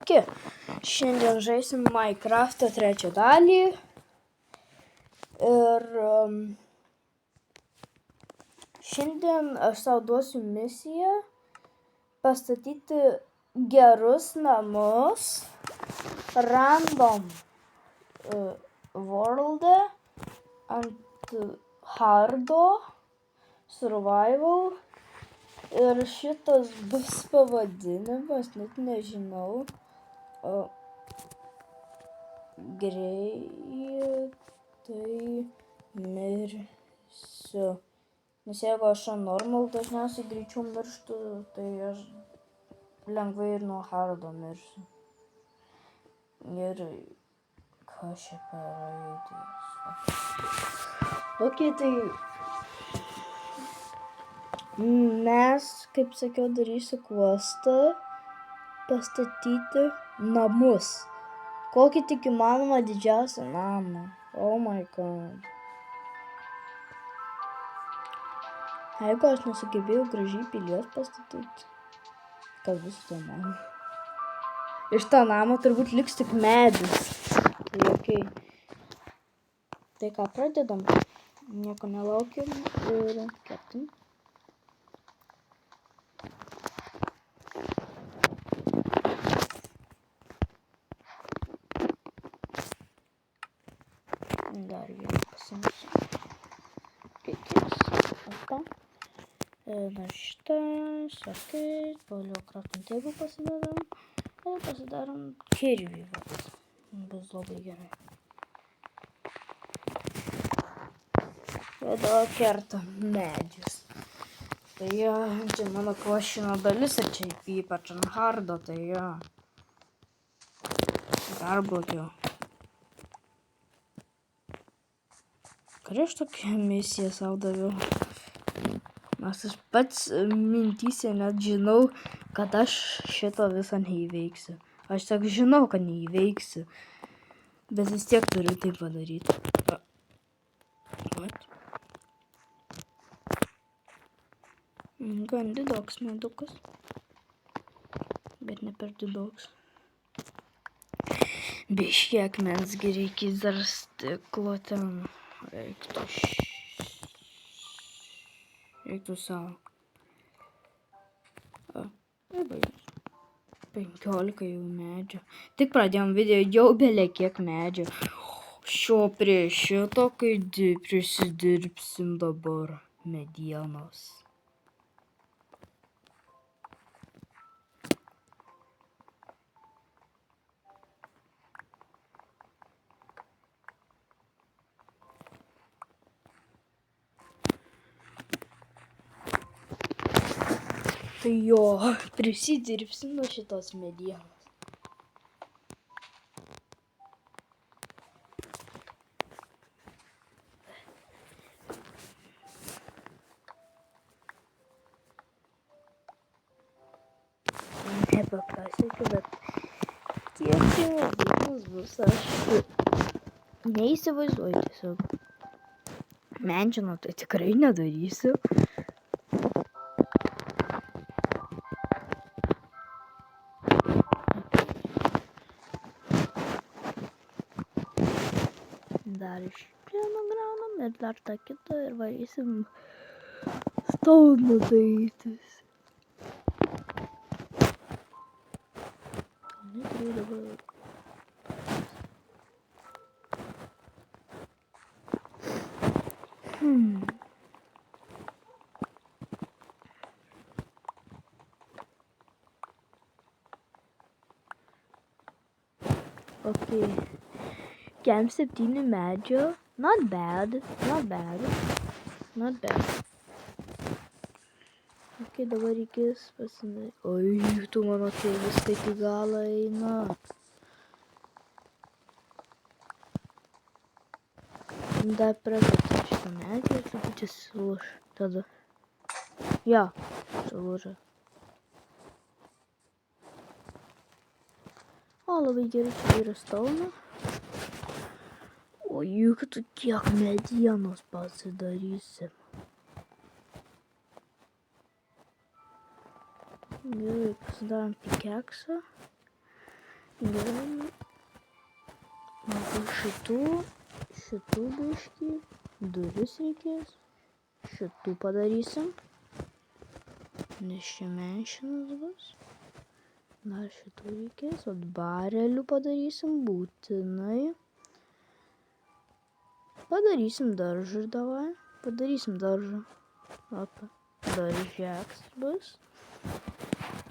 Sveiki, šiandien žaisim Minecraft'o trečią dalį ir šiandien aš savo duosiu misiją pastatyti gerus namus random world'e ant hardo survival ir šitas bus pavadinimas, net nežinau. Greitai mirsiu. Nes jeigu aš normal dažniausiai greičiau mirštu, tai aš lengvai ir nuo hardo mirsiu. Ir kas čia per raidės? Ok, tai mes, kaip sakiau, darysiu questą pastatyti namus. Kokį tik įmanoma didžiausią namą. Oh my god. Jeigu aš nesugebėjau gražiai pilies pastatyti, kas bus su to namu? Iš to namo turbūt liks tik medis. Tai okei. Tai ką, pradedam? Nieko nelaukiam ir keptim. Dar vieną pasimsiu. Reikės. Dar šitas, okei. Toliau crafting table pasidarom. Ir pasidarom kirvį. Bus labai gerai. Ir dabar kertam medžius. Tai jo, čia mano kvošino dalis, ir čia ypač ant hardo, tai jo. Dar blogiau. Ką aš tokią misiją savo daviau? Nes aš pats mintyse net žinau, kad aš šito viso neįveiksiu. Aš tik žinau, kad neįveiksiu. Bet vis tiek turiu tai padaryti. What? Gan didoks medukas. Bet ne per didoks. Biškį akmensgi reikės dar stiklo ten. Reiktų savo. 15 jau medžio. Tik pradėjom video, jau belekiek medžio. Šio prie šito, kai prisidirbsim dabar medienos. Tai jo, prisidirbsim nuo šitos medienos. Nepapasiekiu, bet kiek medienos bus, aš neįsivaizduoju tiesiog. Menčino tai tikrai nedarysiu. Dar iš čia nugraunam ir dar tą kitą ir varysim stauną darytis. Neturiu dabar. Okay. Kem 7 medžio. Not bad. Ok, dabar reikės pasidaryti. Oi, tu mano tėvis taip į galą eina. Dar pradėti šitą medį ir truputį sulūž. Tada. Ja, sulūža. O, labai gerai, čia yra stauna. O juk tu kiek medienos pasidarysim. Gerai, pasidarom pikeksą. Gerai. Šitų biškį. Duris reikės. Šitų padarysim. Nes čia menšinas bus. Dar šitų reikės. O barelių padarysim būtinai. Padarysim daržą davai. Padarysim daržą. Opa. Daržeks bus.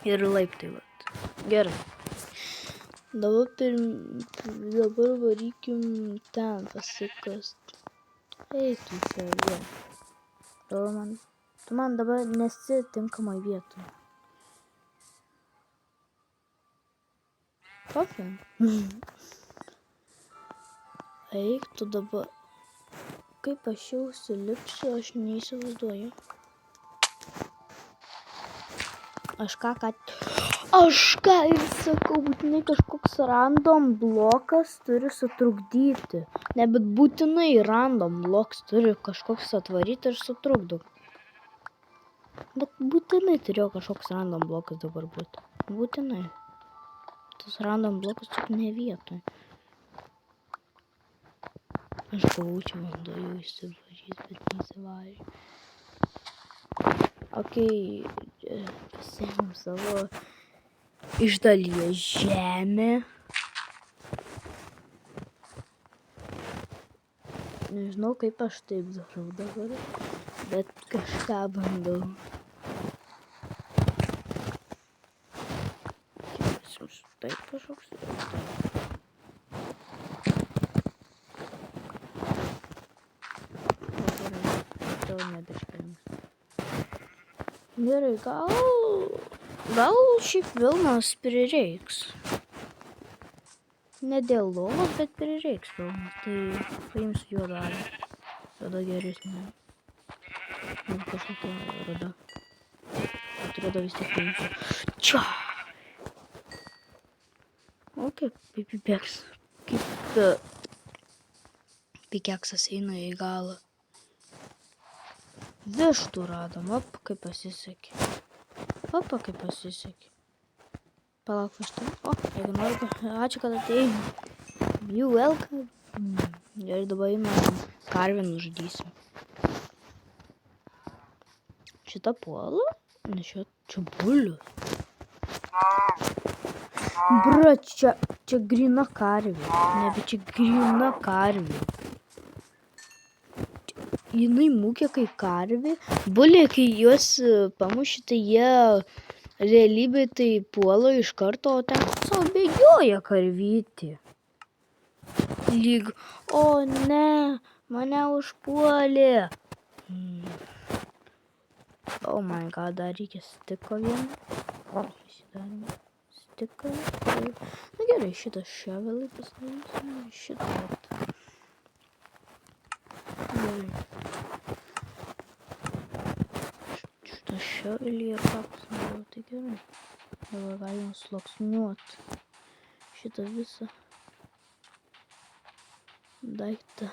Ir laiptai vat. Gerai. Dabar varykim ten pasikast. Eitų čia, jo. Tu man dabar nesi tinkamai vietoje. Kokia? Eik tu dabar. Kaip aš jau užsilipsiu, aš neįsivaizduoju. Aš ką ir sakau, būtinai kažkoks random blokas turi sutrukdyti. Ne, bet būtinai random blokas turi kažkoks atvaryti ir sutrukdo. Bet būtinai turėjo kažkoks random blokas dabar būti. Būtinai. Tas random blokas tik ne vietoj. Aš buvau čia vanduo jau įsivarys, bet neįsivarė. Okei, pasiėmėm savo iš dalies žemę. Nežinau, kaip aš taip darau dabar, bet kažką bandau. Taip kažkoks. Gerai, gal šiaip Vilnos prireiks. Ne dėl lovos, bet prireiks Vilnos. Tai paimsiu juodą. Tada geresnė. Kažkokia ruda. Atrodo vis tiek paimsiu. Čia! O kaip pikeksas eina į galą. Vištų radom, op, kaip pasisekė. Opa, kaip pasisekė. Palauk, vištų. O, jeigu noriu, ačiū, kad atėjai. You welcome. Ir dabar mes karvę nužudysim. Šitą puolą? Ne, čia bulius. Brat, čia grina karvė. Ne, bet čia grina karvė. Jinai mūkia kai karvė. Buliai, kai juos pamuši, tai jie realybėj tai puola iš karto, o ten savo bėgioja karvytė. Lyg, o ne, mane užpuolė. Oh my god, dar reikia stiko vieną. Stiką. Na gerai, šitą ševelį pasidarysim. Šitą. Gerai. Šitą ševelį ir papasnaudau, tai gerai. Dabar galim sluoksniuoti šitą visą daiktą,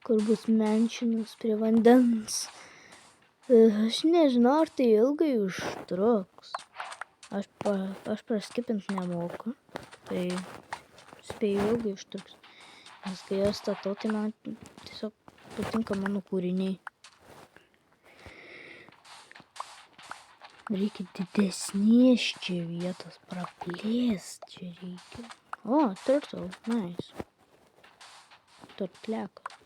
kur bus menšinas prie vandens. Aš nežinau, ar tai ilgai užtruks. Aš praskipint nemoku, tai spėju ilgai užtruks. Nes kai aš statau, tai man tiesiog patinka mano kūriniai. Reikia didesnės čia vietos, praplėst čia reikia. O, turtle, nice. Turtlekas.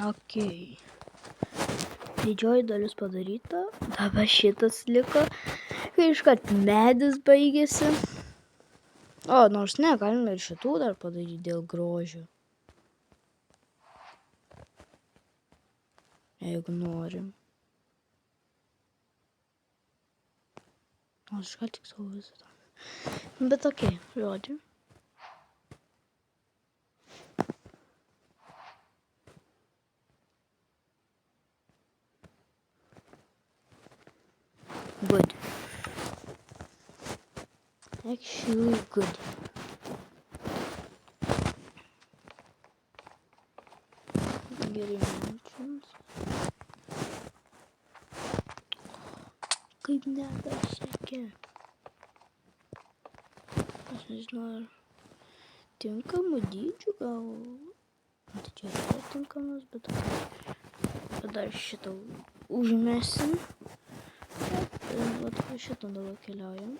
Okei. Didžioji dalis padaryta. Dabar šitas liko. Kai iškart medis baigėsi. O, nors ne, galime ir šitų dar padaryti dėl grožio. Jeigu norim. Nors aš gal tik savo visą tą. Bet okei, žodžiu. Good. Actually, really good. Gerai, mančiams. Kaip nepasiekė. Aš nežinau, ar tinkamų dydžių gal. Tai čia yra tinkamas, bet dar šitą užmesim. Vat šitą dabar keliaujam.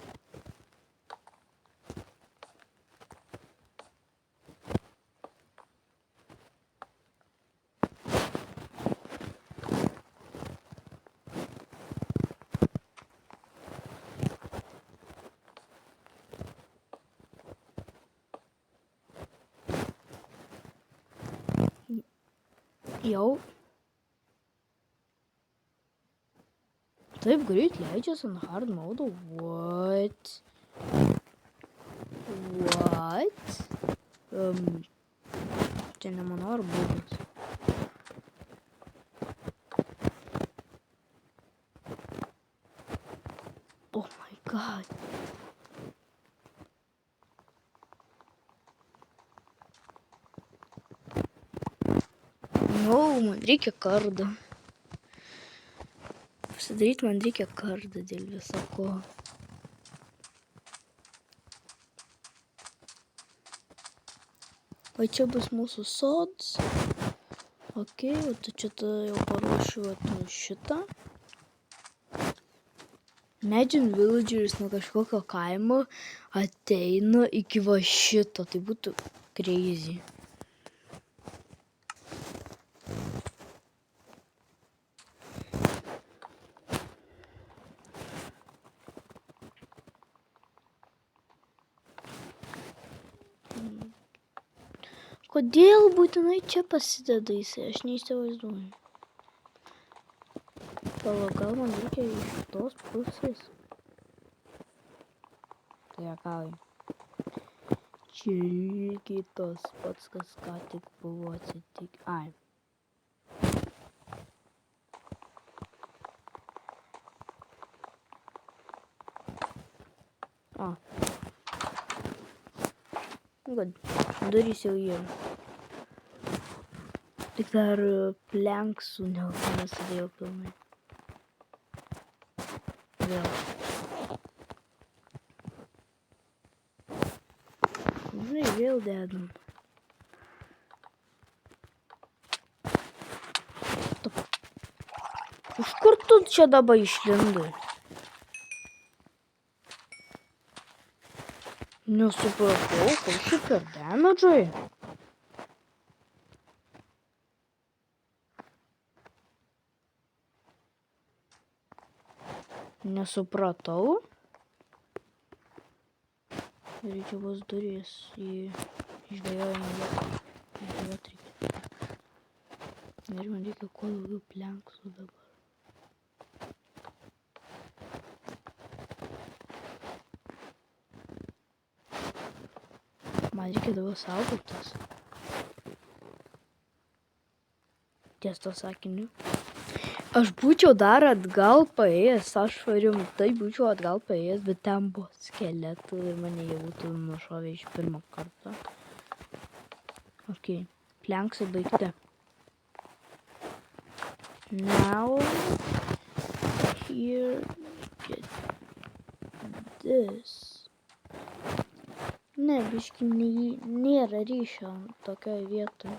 Jau. Taip greit leidžiasi ant hard mode. What? Čia ne mano ar bugas. Oh my god. No, man reikia kardą. Pasidaryti man reikia kardą dėl viso ko. O čia bus mūsų sods. Ok, o tu čia jau paruošiu šitą. Imagine villageris nuo kažkokio kaimo ateina iki va šito. Tai būtų crazy. Kodėl būtinai čia pasideda jisai? Aš neįsivaizduoju. Gal man reikia iš tos pusės? Tai jakauju. Čia lygiai tas pats, kas ką tik buvo atsitikę. Ai. O. Good. Durys jau yra. Tik dar planksų nesidėjau pilnai. Vėl. Žinai, vėl dedam. Iš kur tu čia dabar išlindai? Nesupratau, kas čia per damedžai? Nesupratau. Reikia bus durės į žvejojimą vietą. Ir man reikia kuo daugiau planksų dabar. Man reikia dabar saugotis. Ties to sakiniu. Aš būčiau dar atgal paėjęs, aš rimtai būčiau atgal paėjęs, bet ten buvo skeletų ir mane jau būtų nušovę iš pirmo karto. Ok, planksai baigti. Now, here, get this. Ne, biški nėra ryšio tokioje vietoje.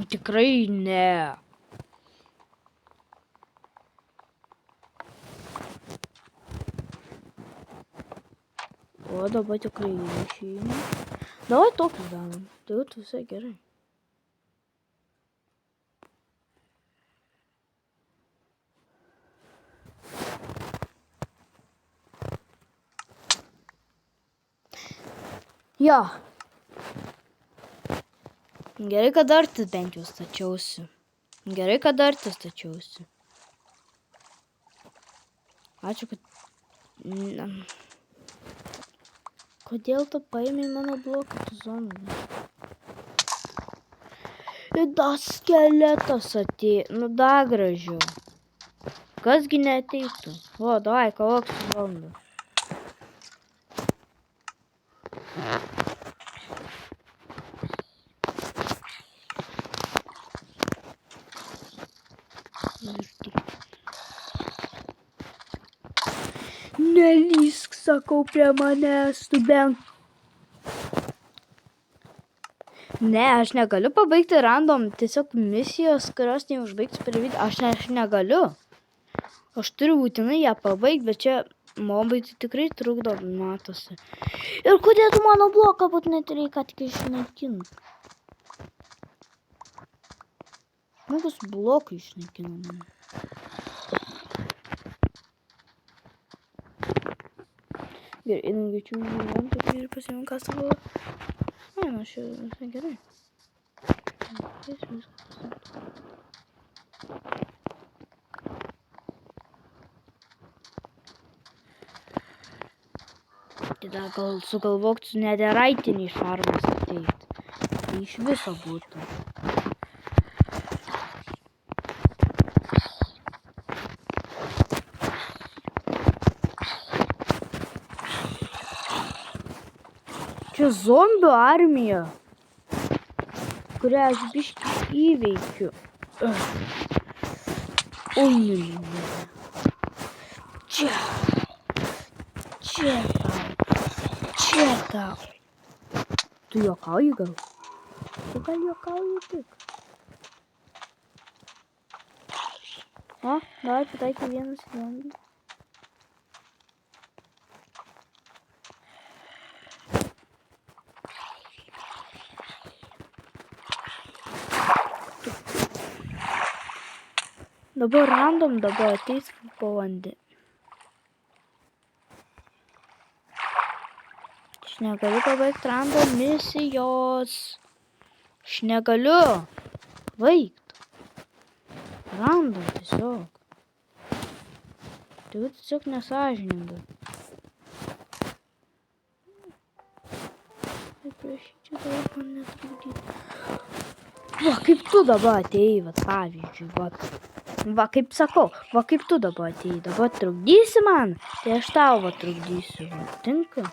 Tikrai ne. O dabar tikrai išeina. Davai tokius darom. Tai jau visai gerai. Jo. Gerai, kad artis bent jau stačiausi. Ačiū, kad... Kodėl tu paėmė mano bloką, tu zombį? Ir dar skeletas atėjo. Nu, dar gražiau. kasgi neateitų. O, davai, kovok su valandu. Nelysk, sakau, prie manęs, tu bent. Ne, aš negaliu pabaigti random, tiesiog misijos, kurios neužbaigti per video. Aš negaliu. Aš turiu būtinai ją pabaigti, bet čia mobai tai tikrai trukdo, matosi. Ir kodėl tu mano bloką būtinai turėjai ką tik išnaikinti? Žmogus bloką išnaikino man. Gerai, einam greičiau žiūrėjom, kad ir pasiėmėm kastą. Ne, nu aš jau visai gerai. Tada gal sugalvok su nederaitinį šarmas ateit. Tai iš viso būtų. Čia zombių armija, kurią aš biškį įveikiu. Oi, čia tau. Tu juokauji gal? Tu gal juokauji tik? O, davai pataikė vienas zombį. Dabar random, dabar ateis po vandį. Aš negaliu pabaigti random misijos. Aš negaliu baigti. Random tiesiog. Tai tiesiog nesąžininga. Prašyčiau dabar man netrukdyti. Va, kaip tu dabar atėjai, va, pavyzdžiui, va. Va, kaip sakau, va, kaip tu dabar atėjai, dabar trukdysi man, tai aš tau va trukdysiu, va, tinka.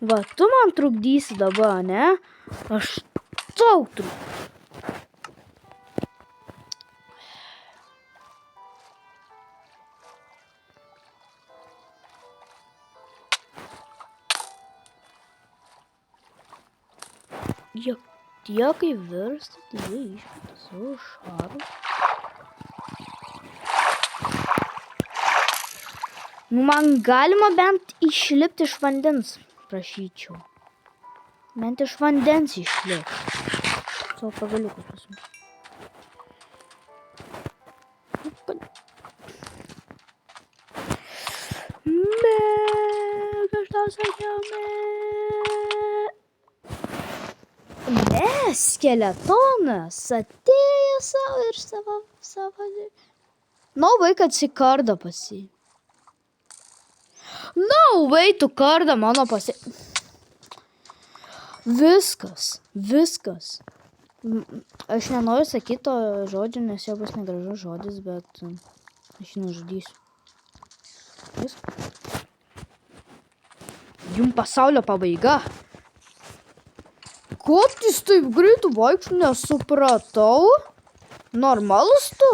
Va, tu man trukdysi dabar, ne? Aš tau trukdysiu. Tie, kai virsta, tai jie išmeta savo šarus. Nu, man galima bent išlipti iš vandens, prašyčiau. Bent iš vandens išlipti. Savo pagaliukus pasimti. Aš tau sakiau, skeletonas atėjo savo ir savo. No, vaikas į kardą pasi. No, vaikų kardą mano pasi. Viskas. Aš nenoriu sakyti to žodžio, nes jau bus negražus žodis, bet aš nužudysiu. Viskas. Jums pasaulio pabaiga. Ko jis taip greitai vaikšto, nesupratau? Normalus tu?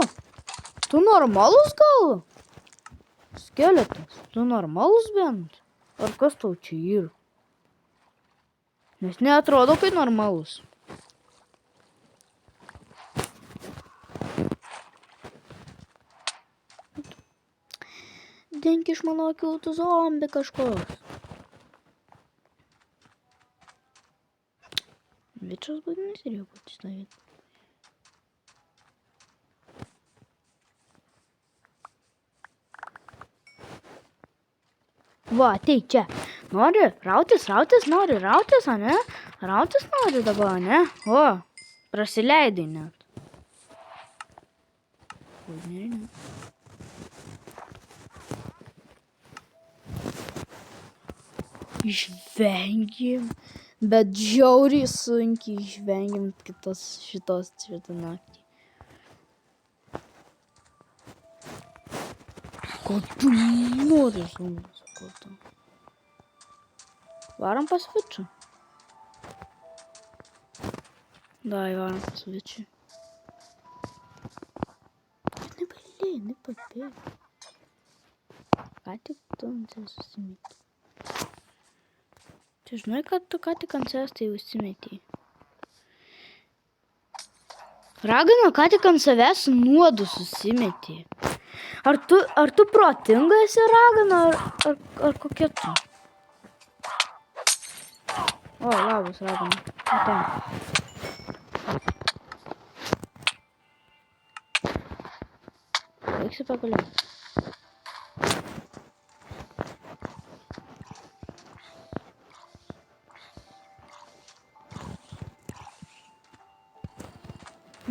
Tu normalus gal? Skeletas, tu normalus bent? Ar kas tau čia yra? Nes neatrodo, kai normalus. Dink iš mano akių, tu zombi kažkoks. Bičias būdinis ir jau būti stovėti. Va, ateik čia. Nori rautis, nori rautis, a ne? Rautis nori dabar, ne? O, prasileidai net. Ne. Išvengėm, bet žiauriai sunkiai išvengėm šitą naktį. Ko tu nori zombį sukurti? Varom pas Vičą. Dai, varom pas Vičą. Nepabėg. Ką tik tu ant savęs susimetei. Tu žinai, kad tu ką tik ant savęs tai užsimetei. Ragana, ką tik ant savęs nuodų susimetei. Ar tu protinga esi, Ragana, ar kokia tu? O, labas, Ragana. Atein. Baigsi pagaliau.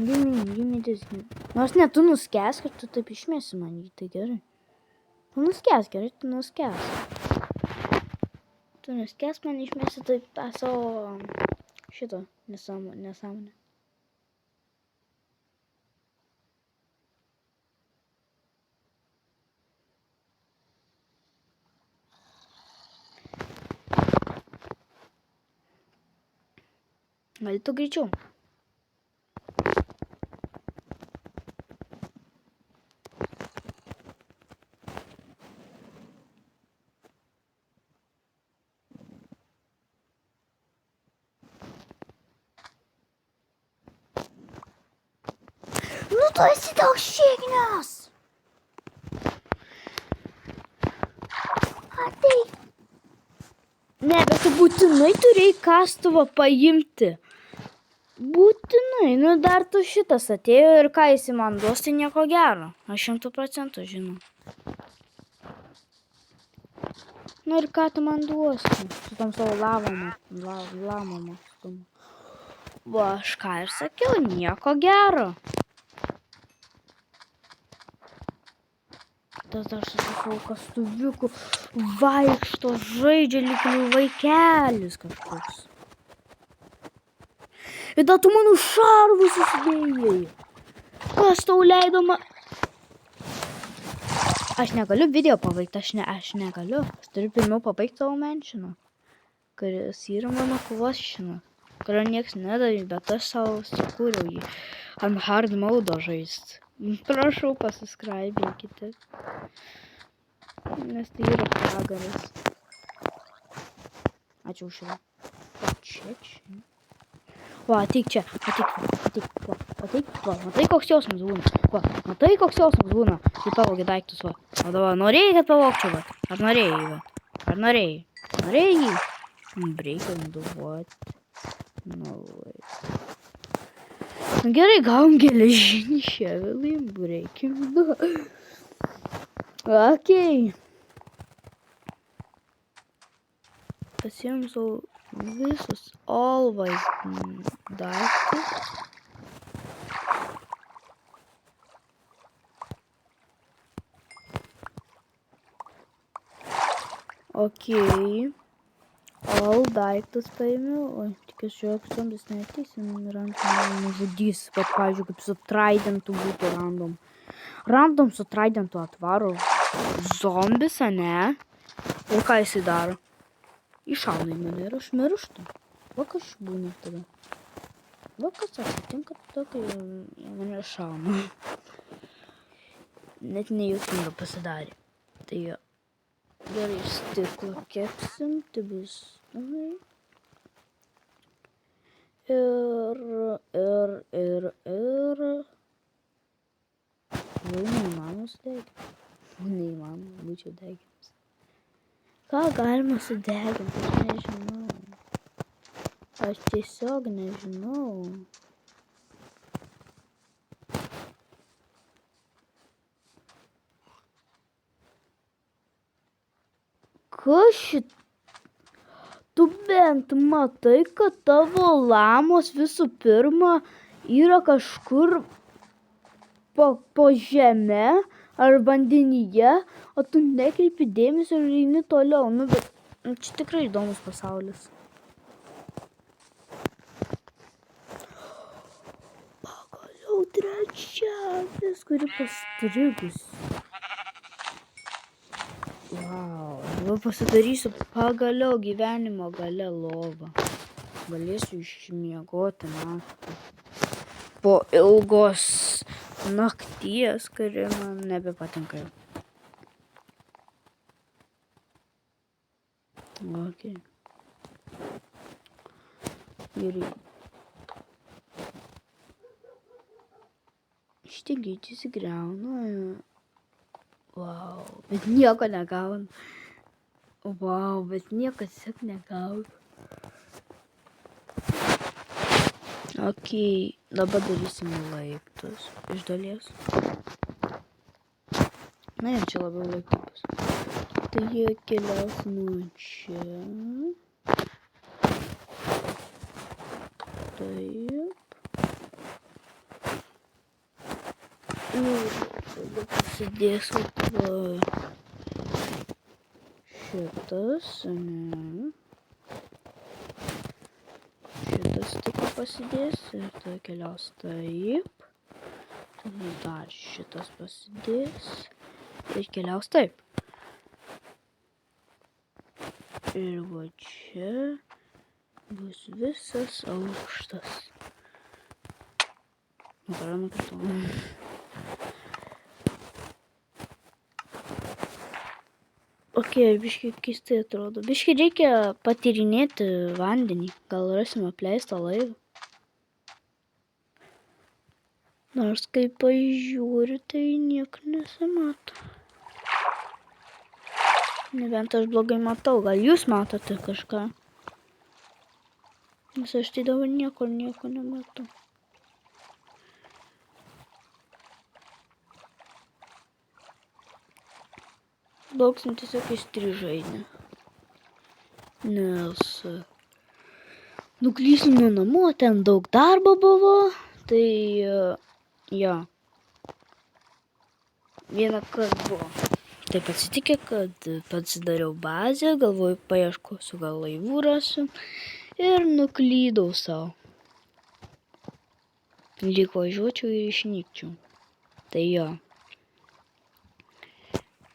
Gimė disnė. Nors ne, tu nuskęsk ir tu taip išmėsi man jį, tai gerai. Tu nuskęsk, gerai, tu nuskęsk. Tu nuskęsk man išmėsi taip tą savo šito nesąmonę. Gali tu greičiau. Nu, tu esi toks šiknias. Ateik. Ne, bet tu būtinai turėjai kastuvą paimti. Būtinai, nu dar tu šitas atėjo ir ką jis man duos, tai nieko gero. Aš 100% žinau. Nu ir ką tu man duosi? Su tom savo lamom. Va, aš ką ir sakiau, nieko gero. Tas dar su savo kastuviuku vaikšto, žaidžia lyg vaikelis kažkoks. Ir dar tu mano šarvus susidėjai. Kas tau leido man... Aš negaliu video pabaigti, aš negaliu. Aš turiu pirmiau pabaigti savo menšiną, kuris yra mano kovosšina, kurio nieks nedarė, bet aš savo sukūriau jį ant hard mode žaist. Prašau, pasiskraibinkite, nes tai yra pragaras. Ačiū už šitą. Čia. Va, ateik čia, ateik, va, matai koks jausmas būna, kai pavogi daiktus, va. O dabar, norėjai, kad pavogčiau, va? Ar norėjai, va? Ar norėjai? Norėjai jį? Reikia duoti. Nu, gerai, gavom geležinį ševelį, reikia duoti. Okei. Pasiėm savo visus always daiktus. Okei. All daiktus paėmiau. Oi, tikiuosi, jog zombis neateisim ir rankom nužudys. Bet, pavyzdžiui, kaip su tridentu būtų random. Random su tridentu atvaro zombis, ane? Ir ką jisai daro? Iššauna į mane ir aš mirštu. Va kas būna tada. Va kas atsitinka tada, kai į mane šauna. Net nejuokinga pasidarė. Tai gerai, stiklo kepsim, tai bus... Ir... Jau neįmanoma sudegti. Neįmanoma, būčiau degimas. Ką galima sudeginti, aš nežinau. Aš tiesiog nežinau. Kas šit... Tu bent matai, kad tavo lamos visų pirma yra kažkur po žeme ar vandenyje, o tu nekreipi dėmesio ir eini toliau. Nu, bet čia tikrai įdomus pasaulis. Pagaliau trečiasis, kuri pastrigus. Vau, dabar pasidarysiu pagaliau gyvenimo gale lovą. Galėsiu išmiegoti naktį. Po ilgos nakties, kuri man nebepatinka. Okay. Gerai. Šitie greičiai įsigriauna. Vau, bet nieko negaunu. Vau, bet nieko tiesiog negaunu. Ok, dabar darysim laiptus iš dalies. Na ir čia labiau laiptai bus. Tai jie keliaus nuo čia. Taip. Ir tada pasidės šitas, ne. Šitas tik pasidės ir tada keliaus taip. Tada dar šitas pasidės ir keliaus taip. Ir va čia bus visas aukštas. Nukritau. Ok, biškai keistai atrodo. Biškai reikia patyrinėti vandenį. Gal rasim apleistą laivą. Nors kai pažiūriu, tai nieko nesimato. Nebent aš blogai matau. Gal jūs matote kažką? Nes aš tai dabar nieko nematau. Lauksim tiesiog įstrižainę. Nes nuklysim nuo namų, ten daug darbo buvo. Tai jo. Vieną kartą buvo. Taip atsitikė, kad pasidariau bazę, galvoju paieškosiu, gal laivų rasiu. Ir nuklydau savo. Lyg važiuočiau ir išnykčiau. Tai jo.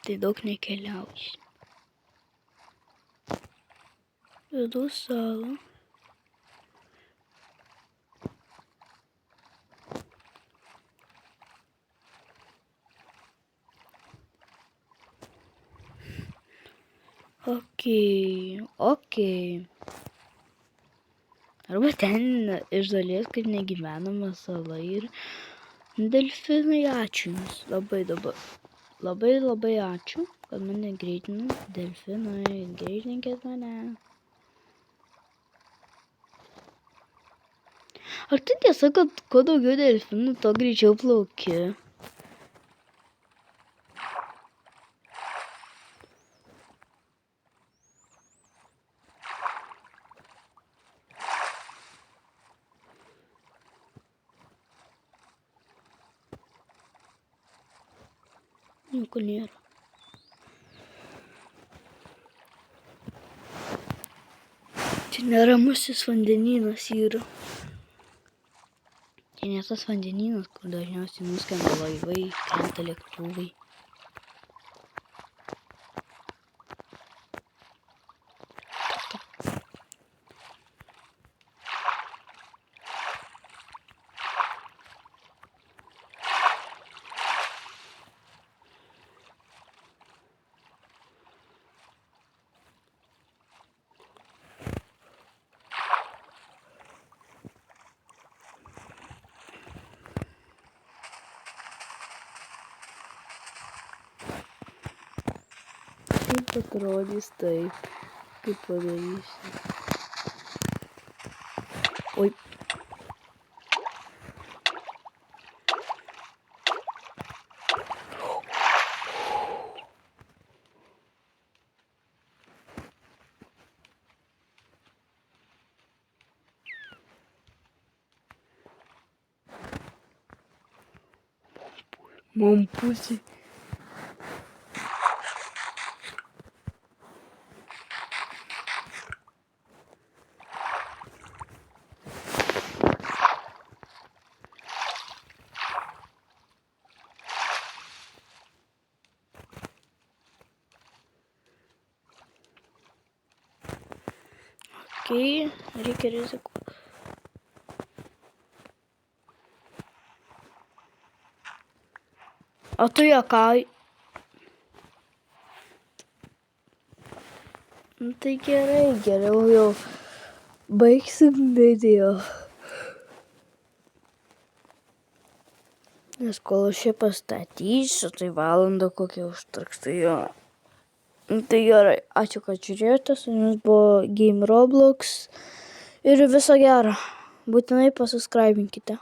Tai daug nekeliausiu. Vedu salą. Ok. Arba ten iš dalies kaip negyvenama sala ir delfinai, ačiū jums. Labai ačiū, kad mane greitina. Delfinai, greitinkit mane. Ar tai tiesa, kad kuo daugiau delfinų, tuo greičiau plauki? Nieko nėra. Čia neramusis vandenynas yra. Čia ne tas vandenynas, kur dažniausiai nuskamba laivai, krenta lėktuvai. Kaip atrodys taip, kaip padarysiu. Oi. Man pusė. Kai reikia rizikuoti. O tu juokauji. Nu, tai gerai, geriau jau baigsim video. Nes kol aš čia pastatysiu, tai valandą kokią užtruks, tai jo. Nu, tai gerai, ačiū, kad žiūrėjote, su jumis buvo Game Roblox ir viso gero. Būtinai pasubscribinkite.